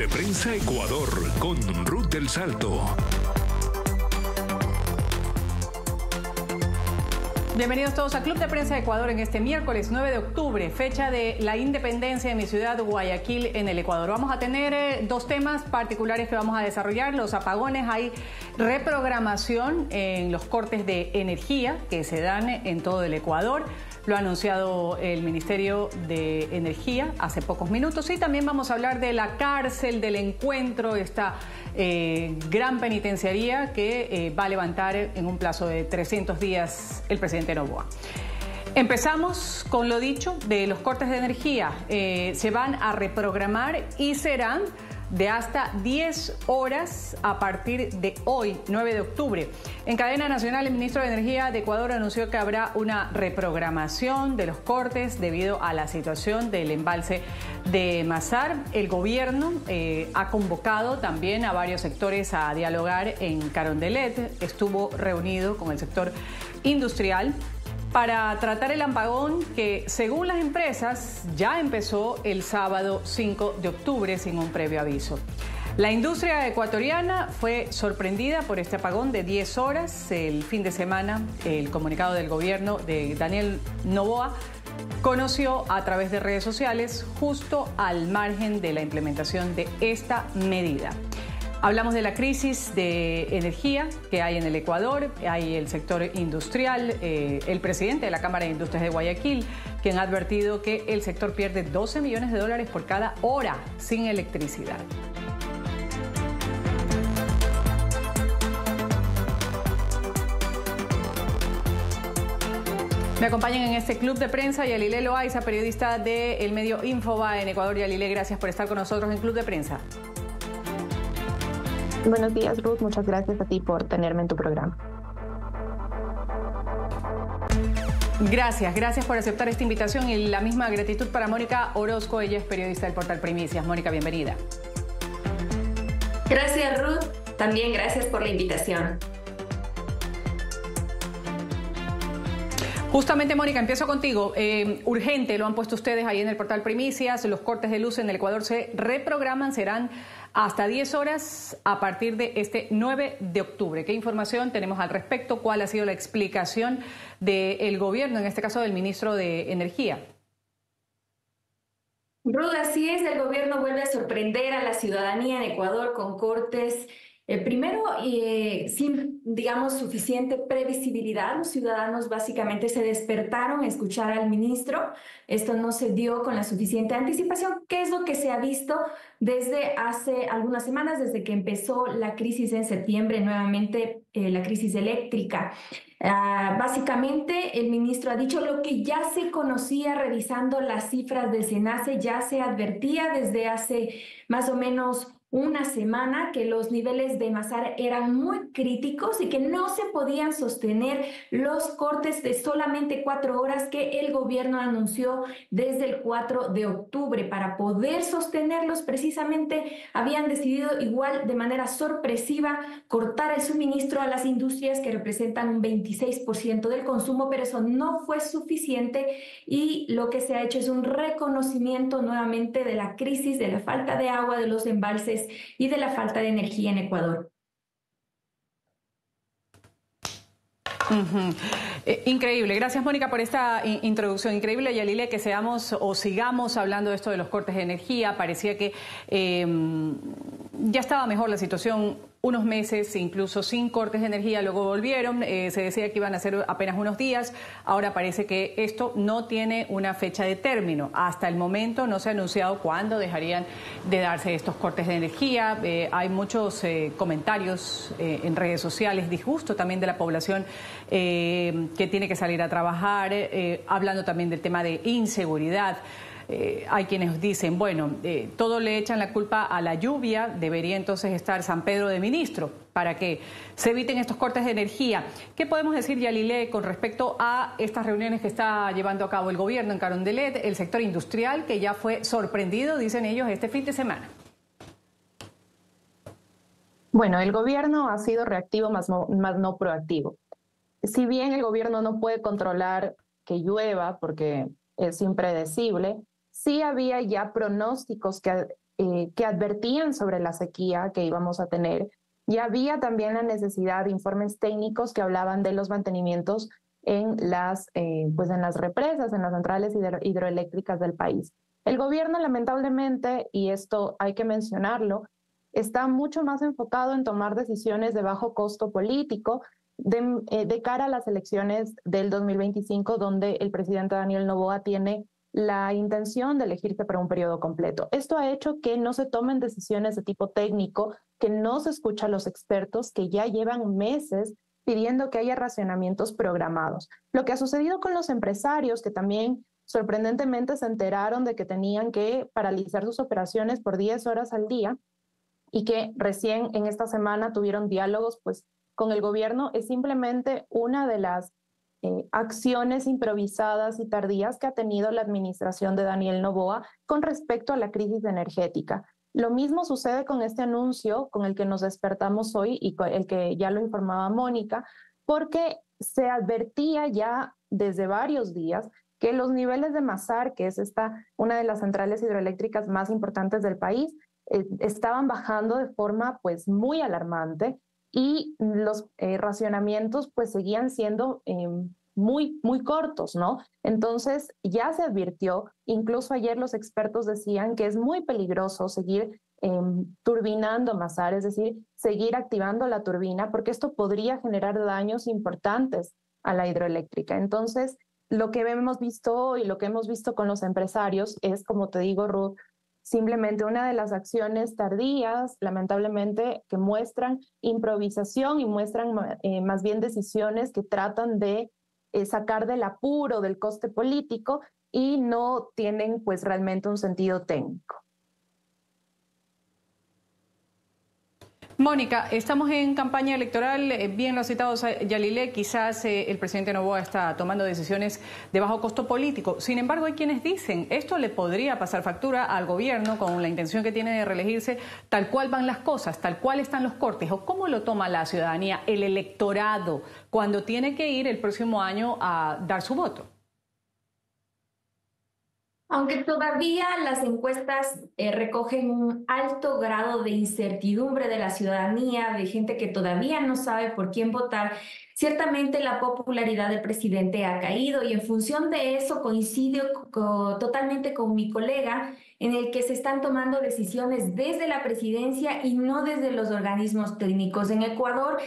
de Prensa Ecuador con Ruth del Salto. Bienvenidos todos a Club de Prensa Ecuador en este miércoles 9 de octubre, fecha de la independencia de mi ciudad, Guayaquil, en el Ecuador. Vamos a tener dos temas particulares que vamos a desarrollar. Los apagones, hay reprogramación en los cortes de energía que se dan en todo el Ecuador. Lo ha anunciado el Ministerio de Energía hace pocos minutos. Y también vamos a hablar de la cárcel, del encuentro, esta gran penitenciaría que va a levantar en un plazo de 300 días el presidente Noboa. Empezamos con lo dicho de los cortes de energía. Se van a reprogramar y serán de hasta 10 horas a partir de hoy, 9 de octubre. En cadena nacional, el ministro de Energía de Ecuador anunció que habrá una reprogramación de los cortes debido a la situación del embalse de Mazar. El gobierno ha convocado también a varios sectores a dialogar en Carondelet. Estuvo reunido con el sector industrial para tratar el apagón que, según las empresas, ya empezó el sábado 5 de octubre sin un previo aviso. La industria ecuatoriana fue sorprendida por este apagón de 10 horas. El fin de semana, el comunicado del gobierno de Daniel Noboa conoció a través de redes sociales justo al margen de la implementación de esta medida. Hablamos de la crisis de energía que hay en el Ecuador, hay el sector industrial, el presidente de la Cámara de Industrias de Guayaquil, quien ha advertido que el sector pierde 12 millones de dólares por cada hora sin electricidad. Me acompañan en este club de prensa Yalilé Loaiza, periodista del medio Infobae en Ecuador. Yalilé, gracias por estar con nosotros en Club de Prensa. Buenos días, Ruth. Muchas gracias a ti por tenerme en tu programa. Gracias por aceptar esta invitación y la misma gratitud para Mónica Orozco. Ella es periodista del portal Primicias. Mónica, bienvenida. Gracias, Ruth. También gracias por la invitación. Justamente, Mónica, empiezo contigo. Urgente, lo han puesto ustedes ahí en el portal Primicias. Los cortes de luz en el Ecuador se reprograman, serán hasta 10 horas a partir de este 9 de octubre. ¿Qué información tenemos al respecto? ¿Cuál ha sido la explicación del gobierno, en este caso del ministro de Energía? Ruth, así es, el gobierno vuelve a sorprender a la ciudadanía en Ecuador con cortes. Primero, sin, digamos, suficiente previsibilidad, los ciudadanos básicamente se despertaron a escuchar al ministro. Esto no se dio con la suficiente anticipación, que es lo que se ha visto desde hace algunas semanas, desde que empezó la crisis en septiembre, nuevamente la crisis eléctrica. Básicamente, el ministro ha dicho lo que ya se conocía revisando las cifras del SENACE, ya se advertía desde hace más o menos una semana que los niveles de Mazar eran muy críticos y que no se podían sostener los cortes de solamente 4 horas que el gobierno anunció desde el 4 de octubre. Para poder sostenerlos, precisamente habían decidido igual de manera sorpresiva cortar el suministro a las industrias que representan un 26% del consumo, pero eso no fue suficiente y lo que se ha hecho es un reconocimiento nuevamente de la crisis, de la falta de agua, de los embalses y de la falta de energía en Ecuador. Increíble. Gracias, Mónica, por esta introducción. Increíble, Yalilé, que seamos o sigamos hablando de esto de los cortes de energía. Parecía que ya estaba mejor la situación unos meses, incluso sin cortes de energía, luego volvieron, se decía que iban a ser apenas unos días, ahora parece que esto no tiene una fecha de término. Hasta el momento no se ha anunciado cuándo dejarían de darse estos cortes de energía. Hay muchos comentarios en redes sociales, disgusto también de la población que tiene que salir a trabajar, hablando también del tema de inseguridad. Hay quienes dicen, bueno, todo le echan la culpa a la lluvia, debería entonces estar San Pedro de ministro para que se eviten estos cortes de energía. ¿Qué podemos decir, Yalilé, con respecto a estas reuniones que está llevando a cabo el gobierno en Carondelet, el sector industrial que ya fue sorprendido, dicen ellos, este fin de semana? Bueno, el gobierno ha sido reactivo más no proactivo. Si bien el gobierno no puede controlar que llueva porque es impredecible, sí había ya pronósticos que que advertían sobre la sequía que íbamos a tener. Y había también la necesidad de informes técnicos que hablaban de los mantenimientos en las represas, en las centrales hidroeléctricas del país. El gobierno, lamentablemente, y esto hay que mencionarlo, está mucho más enfocado en tomar decisiones de bajo costo político de cara a las elecciones del 2025, donde el presidente Daniel Noboa tiene la intención de elegirse para un periodo completo. Esto ha hecho que no se tomen decisiones de tipo técnico, que no se escucha a los expertos que ya llevan meses pidiendo que haya racionamientos programados. Lo que ha sucedido con los empresarios, que también sorprendentemente se enteraron de que tenían que paralizar sus operaciones por 10 horas al día y que recién en esta semana tuvieron diálogos pues, con el gobierno, es simplemente una de las acciones improvisadas y tardías que ha tenido la administración de Daniel Noboa con respecto a la crisis energética. Lo mismo sucede con este anuncio con el que nos despertamos hoy y con el que ya lo informaba Mónica, porque se advertía ya desde varios días que los niveles de Masar, que es una de las centrales hidroeléctricas más importantes del país, estaban bajando de forma pues muy alarmante y los racionamientos pues seguían siendo muy cortos, ¿no? Entonces ya se advirtió, incluso ayer los expertos decían que es muy peligroso seguir turbinando Masar, es decir, seguir activando la turbina, porque esto podría generar daños importantes a la hidroeléctrica. Entonces, lo que hemos visto hoy, lo que hemos visto con los empresarios es, como te digo, Ruth, simplemente una de las acciones tardías, lamentablemente, que muestran improvisación y muestran más bien decisiones que tratan de sacar del apuro, del coste político y no tienen pues realmente un sentido técnico. Mónica, estamos en campaña electoral, bien lo ha citado Yalilé, quizás el presidente Noboa está tomando decisiones de bajo costo político. Sin embargo, hay quienes dicen esto le podría pasar factura al gobierno con la intención que tiene de reelegirse, tal cual van las cosas, tal cual están los cortes, o cómo lo toma la ciudadanía, el electorado, cuando tiene que ir el próximo año a dar su voto. Aunque todavía las encuestas recogen un alto grado de incertidumbre de la ciudadanía, de gente que todavía no sabe por quién votar, ciertamente la popularidad del presidente ha caído y en función de eso coincido totalmente con mi colega en el que se están tomando decisiones desde la presidencia y no desde los organismos técnicos. En Ecuador,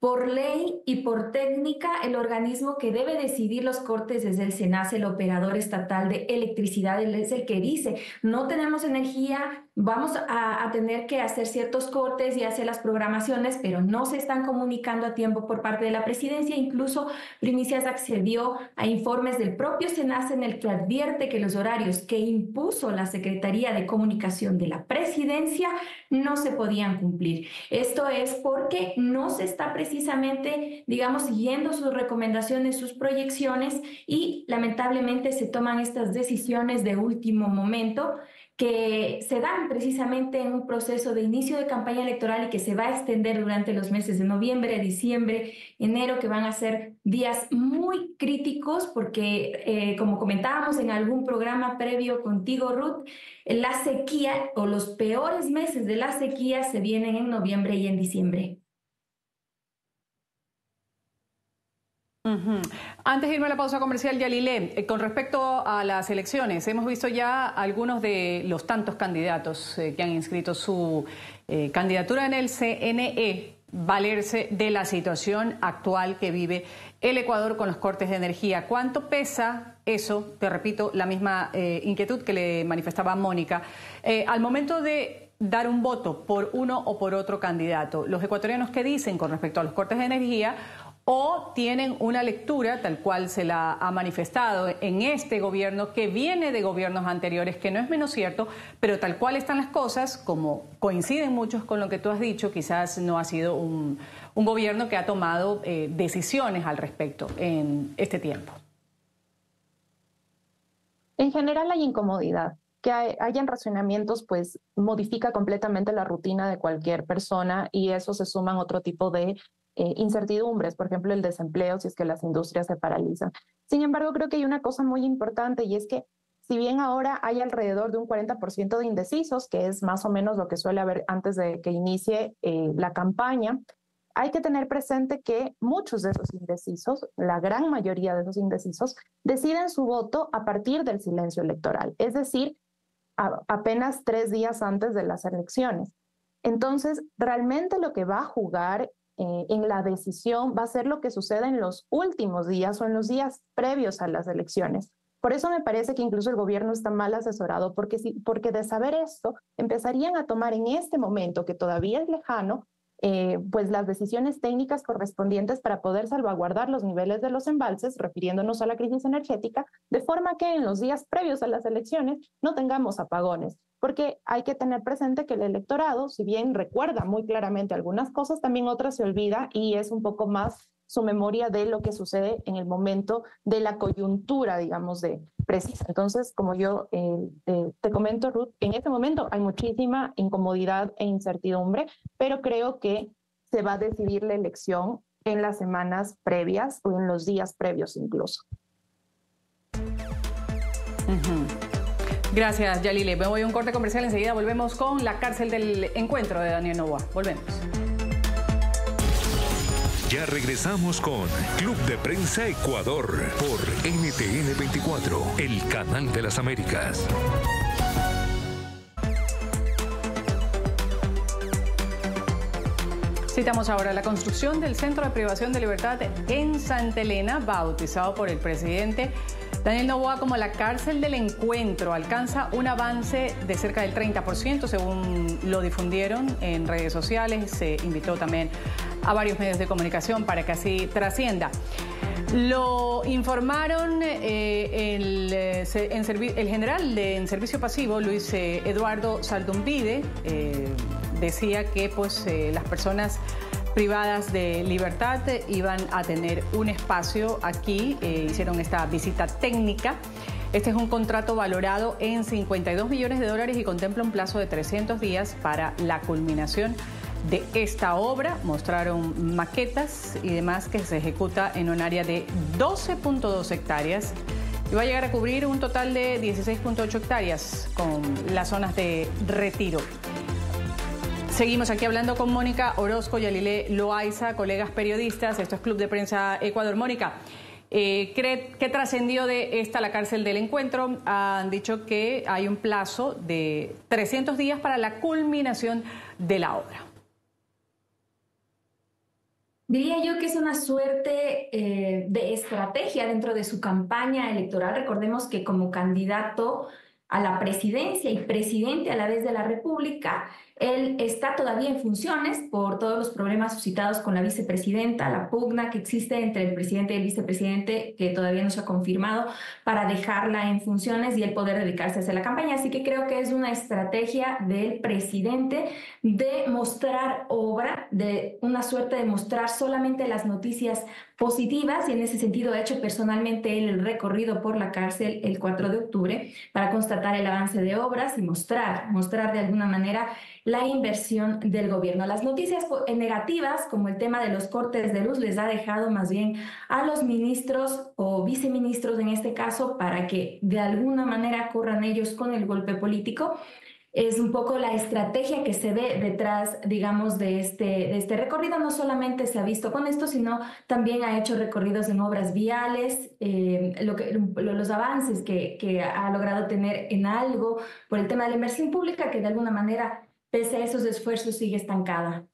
por ley y por técnica, el organismo que debe decidir los cortes es el SENACE, el operador estatal de electricidad, él es el que dice, no tenemos energía, vamos a tener que hacer ciertos cortes y hacer las programaciones, pero no se están comunicando a tiempo por parte de la presidencia. Incluso Primicias accedió a informes del propio SENACE en el que advierte que los horarios que impuso la Secretaría de Comunicación de la presidencia no se podían cumplir. Esto es porque no se está precisamente, digamos, siguiendo sus recomendaciones, sus proyecciones y lamentablemente se toman estas decisiones de último momento que se dan precisamente en un proceso de inicio de campaña electoral y que se va a extender durante los meses de noviembre, diciembre, enero, que van a ser días muy críticos porque, como comentábamos en algún programa previo contigo, Ruth, la sequía o los peores meses de la sequía se vienen en noviembre y en diciembre. Antes de irme a la pausa comercial, Yalilé, con respecto a las elecciones, hemos visto ya algunos de los tantos candidatos que han inscrito su candidatura en el CNE valerse de la situación actual que vive el Ecuador con los cortes de energía. ¿Cuánto pesa eso? Te repito, la misma inquietud que le manifestaba Mónica. Al momento de dar un voto por uno o por otro candidato, los ecuatorianos, ¿qué dicen con respecto a los cortes de energía? ¿O tienen una lectura, tal cual se la ha manifestado en este gobierno, que viene de gobiernos anteriores, que no es menos cierto, pero tal cual están las cosas, como coinciden muchos con lo que tú has dicho, quizás no ha sido un gobierno que ha tomado decisiones al respecto en este tiempo? En general hay incomodidad. Que hayan racionamientos, pues modifica completamente la rutina de cualquier persona y eso se suman otro tipo de incertidumbres, por ejemplo, el desempleo, si es que las industrias se paralizan. Sin embargo, creo que hay una cosa muy importante y es que si bien ahora hay alrededor de un 40% de indecisos, que es más o menos lo que suele haber antes de que inicie la campaña, hay que tener presente que muchos de esos indecisos, la gran mayoría de esos indecisos, deciden su voto a partir del silencio electoral, es decir, apenas 3 días antes de las elecciones. Entonces, realmente lo que va a jugar en la decisión va a ser lo que suceda en los últimos días o en los días previos a las elecciones. Por eso me parece que incluso el gobierno está mal asesorado, porque de saber esto, empezarían a tomar en este momento, que todavía es lejano, pues las decisiones técnicas correspondientes para poder salvaguardar los niveles de los embalses, refiriéndonos a la crisis energética, de forma que en los días previos a las elecciones no tengamos apagones. Porque hay que tener presente que el electorado, si bien recuerda muy claramente algunas cosas, también otras se olvida y es un poco más su memoria de lo que sucede en el momento de la coyuntura, digamos, de precisa. Entonces, como yo te comento, Ruth, en este momento hay muchísima incomodidad e incertidumbre, pero creo que se va a decidir la elección en las semanas previas o en los días previos incluso. Gracias, Yalile. Me voy a un corte comercial, enseguida volvemos con la cárcel del encuentro de Daniel Noboa. Volvemos. Ya regresamos con Club de Prensa Ecuador por NTN 24, el canal de las Américas. Citamos ahora la construcción del Centro de Privación de Libertad en Santa Elena, bautizado por el presidente Daniel Noboa como la cárcel del encuentro. Alcanza un avance de cerca del 30%, según lo difundieron en redes sociales. Se invitó también a varios medios de comunicación para que así trascienda. Lo informaron el general en servicio pasivo, Luis Eduardo Saldumbide. Decía que pues, las personas privadas de libertad iban a tener un espacio aquí. Hicieron esta visita técnica. Este es un contrato valorado en $52 millones y contempla un plazo de 300 días para la culminación de esta obra. Mostraron maquetas y demás que se ejecuta en un área de 12.2 hectáreas y va a llegar a cubrir un total de 16.8 hectáreas con las zonas de retiro. Seguimos aquí hablando con Mónica Orozco y Yalile Loaiza, colegas periodistas. Esto es Club de Prensa Ecuador. Mónica, ¿qué trascendió de esta la cárcel del encuentro? Han dicho que hay un plazo de 300 días para la culminación de la obra. Diría yo que es una suerte de estrategia dentro de su campaña electoral. Recordemos que como candidato a la presidencia y presidente a la vez de la República, él está todavía en funciones por todos los problemas suscitados con la vicepresidenta, la pugna que existe entre el presidente y el vicepresidente, que todavía no se ha confirmado, para dejarla en funciones y el poder dedicarse a hacer la campaña. Así que creo que es una estrategia del presidente de mostrar obra, de una suerte de mostrar solamente las noticias positivas, y en ese sentido ha hecho personalmente él el recorrido por la cárcel el 4 de octubre para constatar el avance de obras y mostrar de alguna manera la inversión del gobierno. Las noticias negativas, como el tema de los cortes de luz, les ha dejado más bien a los ministros o viceministros en este caso para que de alguna manera corran ellos con el golpe político. Es un poco la estrategia que se ve detrás, digamos, de este recorrido. No solamente se ha visto con esto, sino también ha hecho recorridos en obras viales, los avances que ha logrado tener en algo por el tema de la inversión pública, que de alguna manera, pese a esos esfuerzos, sigue estancada.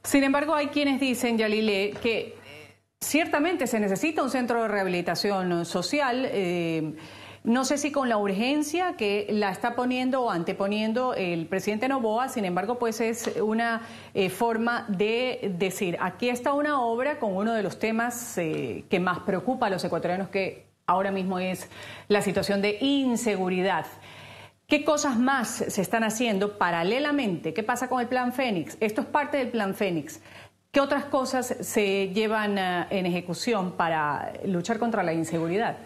Sin embargo, hay quienes dicen, Yalile, que ciertamente se necesita un centro de rehabilitación social. No sé si con la urgencia que la está poniendo o anteponiendo el presidente Noboa. Sin embargo, pues es una forma de decir, aquí está una obra con uno de los temas que más preocupa a los ecuatorianos, que ahora mismo es la situación de inseguridad. ¿Qué cosas más se están haciendo paralelamente? ¿Qué pasa con el Plan Fénix? Esto es parte del Plan Fénix. ¿Qué otras cosas se llevan en ejecución para luchar contra la inseguridad?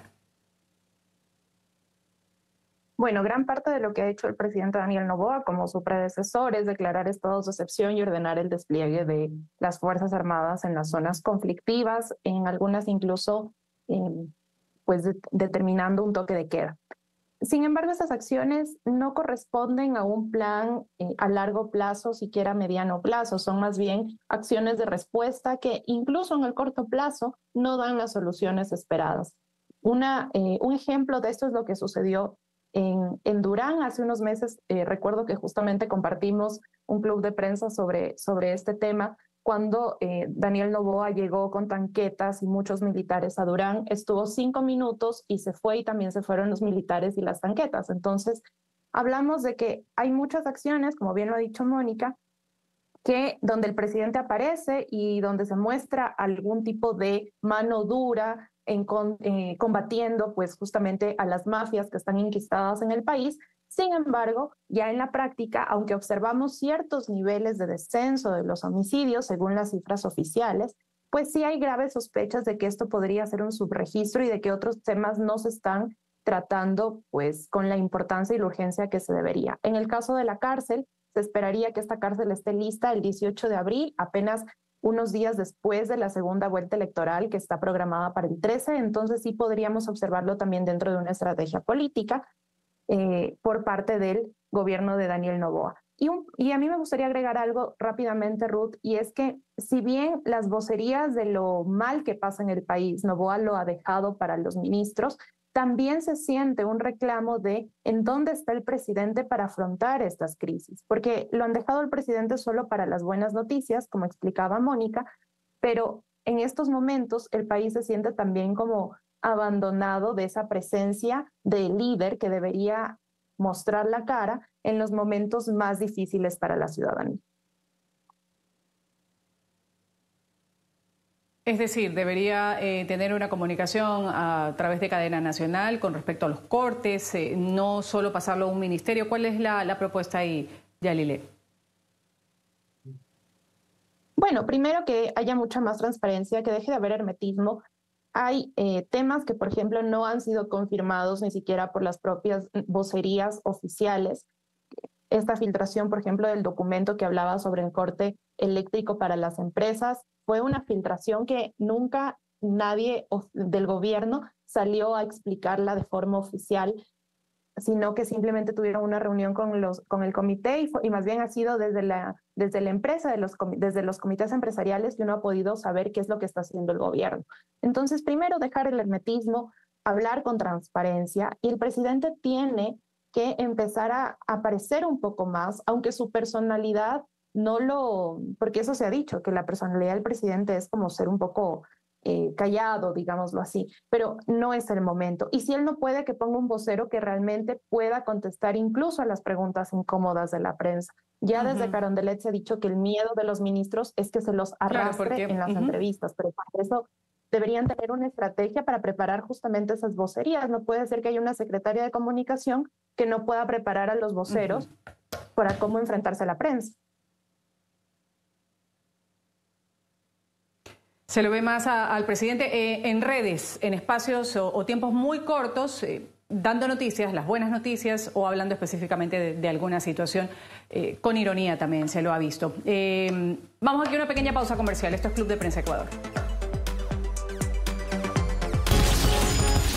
Bueno, gran parte de lo que ha hecho el presidente Daniel Noboa, como su predecesor, es declarar estados de excepción y ordenar el despliegue de las Fuerzas Armadas en las zonas conflictivas, en algunas incluso determinando un toque de queda. Sin embargo, estas acciones no corresponden a un plan a largo plazo, siquiera a mediano plazo, son más bien acciones de respuesta que incluso en el corto plazo no dan las soluciones esperadas. Un ejemplo de esto es lo que sucedió en Durán hace unos meses. Recuerdo que justamente compartimos un club de prensa sobre este tema cuando Daniel Noboa llegó con tanquetas y muchos militares a Durán. Estuvo 5 minutos y se fue, y también se fueron los militares y las tanquetas. Entonces, hablamos de que hay muchas acciones, como bien lo ha dicho Mónica, que donde el presidente aparece y donde se muestra algún tipo de mano dura combatiendo pues justamente a las mafias que están enquistadas en el país. Sin embargo, ya en la práctica, aunque observamos ciertos niveles de descenso de los homicidios según las cifras oficiales, pues sí hay graves sospechas de que esto podría ser un subregistro y de que otros temas no se están tratando pues con la importancia y la urgencia que se debería. En el caso de la cárcel, se esperaría que esta cárcel esté lista el 18 de abril, apenas unos días después de la segunda vuelta electoral que está programada para el 13, entonces sí podríamos observarlo también dentro de una estrategia política por parte del gobierno de Daniel Noboa. Y a mí me gustaría agregar algo rápidamente, Ruth, y es que si bien las vocerías de lo mal que pasa en el país, Noboa lo ha dejado para los ministros, también se siente un reclamo de en dónde está el presidente para afrontar estas crisis, porque lo han dejado el presidente solo para las buenas noticias, como explicaba Mónica, pero en estos momentos el país se siente también como abandonado de esa presencia del líder que debería mostrar la cara en los momentos más difíciles para la ciudadanía. Es decir, debería tener una comunicación a través de cadena nacional con respecto a los cortes, no solo pasarlo a un ministerio. ¿Cuál es la propuesta ahí, Yalile? Bueno, primero que haya mucha más transparencia, que deje de haber hermetismo. Hay temas que, por ejemplo, no han sido confirmados ni siquiera por las propias vocerías oficiales. Esta filtración, por ejemplo, del documento que hablaba sobre el corte eléctrico para las empresas, fue una filtración que nunca nadie del gobierno salió a explicarla de forma oficial, sino que simplemente tuvieron una reunión con el comité y más bien ha sido desde la empresa, desde los comités empresariales que uno ha podido saber qué es lo que está haciendo el gobierno. Entonces, primero, dejar el hermetismo, hablar con transparencia, y el presidente tiene que empezar a aparecer un poco más, aunque su personalidad porque eso se ha dicho, que la personalidad del presidente es como ser un poco callado, digámoslo así, pero no es el momento. Y si él no puede, que ponga un vocero que realmente pueda contestar incluso a las preguntas incómodas de la prensa. Ya desde Carondelet se ha dicho que el miedo de los ministros es que se los arrastre en las entrevistas, pero para eso deberían tener una estrategia para preparar justamente esas vocerías. No puede ser que haya una secretaria de comunicación que no pueda preparar a los voceros para cómo enfrentarse a la prensa. Se lo ve más al presidente en redes, en espacios o tiempos muy cortos, dando noticias, las buenas noticias, o hablando específicamente de alguna situación. Con ironía también se lo ha visto. Vamos aquí a una pequeña pausa comercial. Esto es Club de Prensa Ecuador.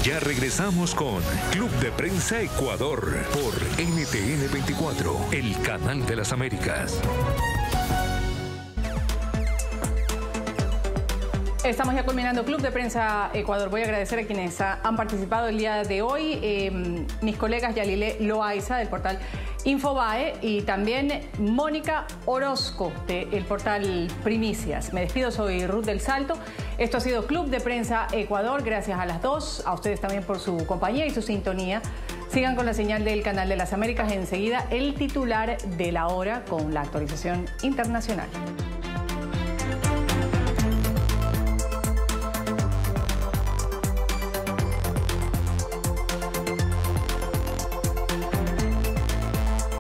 Ya regresamos con Club de Prensa Ecuador por NTN 24, el canal de las Américas. Estamos ya culminando Club de Prensa Ecuador. Voy a agradecer a quienes han participado el día de hoy. Mis colegas Yalile Loaiza del portal Infobae y también Mónica Orozco del portal Primicias. Me despido, soy Ruth del Salto. Esto ha sido Club de Prensa Ecuador. Gracias a las dos, a ustedes también por su compañía y su sintonía. Sigan con la señal del Canal de las Américas. Enseguida el titular de la hora con la actualización internacional.